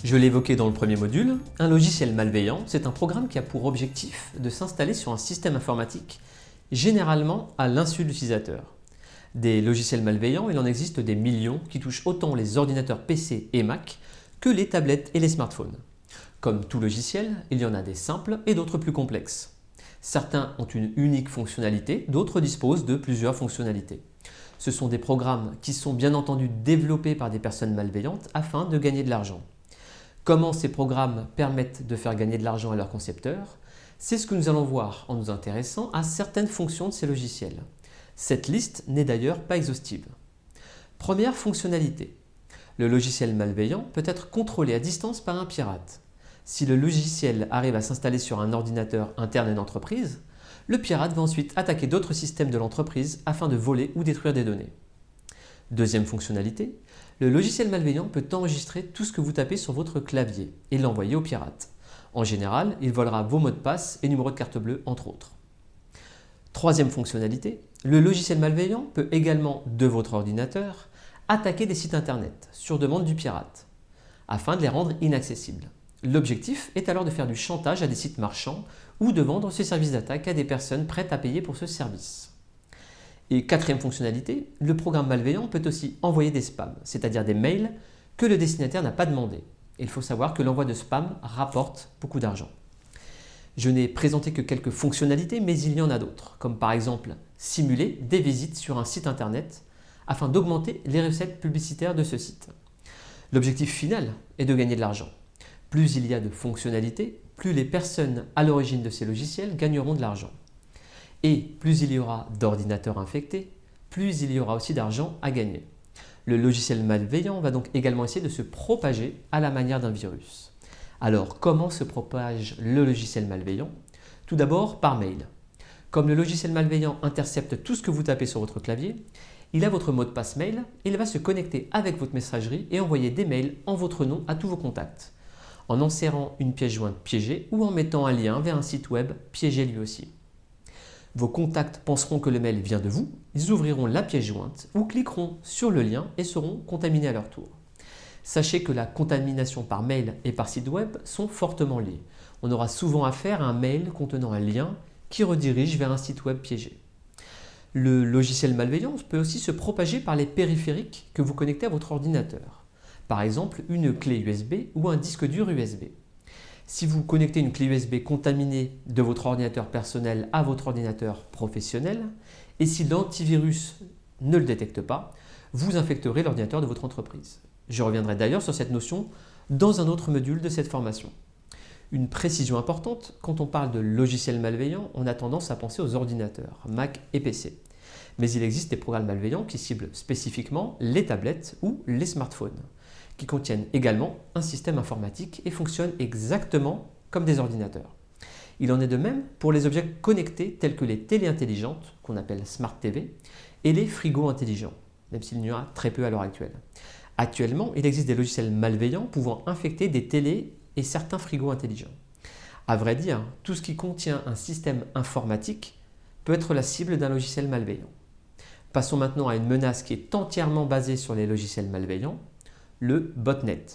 Je l'ai évoqué dans le premier module, un logiciel malveillant, c'est un programme qui a pour objectif de s'installer sur un système informatique, généralement à l'insu de l'utilisateur. Des logiciels malveillants, il en existe des millions qui touchent autant les ordinateurs PC et Mac que les tablettes et les smartphones. Comme tout logiciel, il y en a des simples et d'autres plus complexes. Certains ont une unique fonctionnalité, d'autres disposent de plusieurs fonctionnalités. Ce sont des programmes qui sont bien entendu développés par des personnes malveillantes afin de gagner de l'argent. Comment ces programmes permettent de faire gagner de l'argent à leurs concepteurs? C'est ce que nous allons voir en nous intéressant à certaines fonctions de ces logiciels. Cette liste n'est d'ailleurs pas exhaustive. Première fonctionnalité. Le logiciel malveillant peut être contrôlé à distance par un pirate. Si le logiciel arrive à s'installer sur un ordinateur interne à une entreprise, le pirate va ensuite attaquer d'autres systèmes de l'entreprise afin de voler ou détruire des données. Deuxième fonctionnalité, le logiciel malveillant peut enregistrer tout ce que vous tapez sur votre clavier et l'envoyer au pirate. En général, il volera vos mots de passe et numéros de carte bleue, entre autres. Troisième fonctionnalité, le logiciel malveillant peut également, de votre ordinateur, attaquer des sites internet sur demande du pirate, afin de les rendre inaccessibles. L'objectif est alors de faire du chantage à des sites marchands ou de vendre ce service d'attaque à des personnes prêtes à payer pour ce service. Et quatrième fonctionnalité, le programme malveillant peut aussi envoyer des spams, c'est-à-dire des mails que le destinataire n'a pas demandé. Il faut savoir que l'envoi de spam rapporte beaucoup d'argent. Je n'ai présenté que quelques fonctionnalités, mais il y en a d'autres, comme par exemple simuler des visites sur un site internet afin d'augmenter les recettes publicitaires de ce site. L'objectif final est de gagner de l'argent. Plus il y a de fonctionnalités, plus les personnes à l'origine de ces logiciels gagneront de l'argent. Et plus il y aura d'ordinateurs infectés, plus il y aura aussi d'argent à gagner. Le logiciel malveillant va donc également essayer de se propager à la manière d'un virus. Alors, comment se propage le logiciel malveillant? Tout d'abord par mail. Comme le logiciel malveillant intercepte tout ce que vous tapez sur votre clavier, il a votre mot de passe mail et il va se connecter avec votre messagerie et envoyer des mails en votre nom à tous vos contacts, en insérant une pièce jointe piégée ou en mettant un lien vers un site web piégé lui aussi. Vos contacts penseront que le mail vient de vous, ils ouvriront la pièce jointe ou cliqueront sur le lien et seront contaminés à leur tour. Sachez que la contamination par mail et par site web sont fortement liées. On aura souvent affaire à un mail contenant un lien qui redirige vers un site web piégé. Le logiciel malveillant peut aussi se propager par les périphériques que vous connectez à votre ordinateur. Par exemple, une clé USB ou un disque dur USB. Si vous connectez une clé USB contaminée de votre ordinateur personnel à votre ordinateur professionnel, et si l'antivirus ne le détecte pas, vous infecterez l'ordinateur de votre entreprise. Je reviendrai d'ailleurs sur cette notion dans un autre module de cette formation. Une précision importante, quand on parle de logiciels malveillants, on a tendance à penser aux ordinateurs, Mac et PC. Mais il existe des programmes malveillants qui ciblent spécifiquement les tablettes ou les smartphones, qui contiennent également un système informatique et fonctionnent exactement comme des ordinateurs. Il en est de même pour les objets connectés tels que les télés intelligentes, qu'on appelle Smart TV, et les frigos intelligents, même s'il y en a très peu à l'heure actuelle. Actuellement, il existe des logiciels malveillants pouvant infecter des télés et certains frigos intelligents. À vrai dire, tout ce qui contient un système informatique peut être la cible d'un logiciel malveillant. Passons maintenant à une menace qui est entièrement basée sur les logiciels malveillants, le botnet.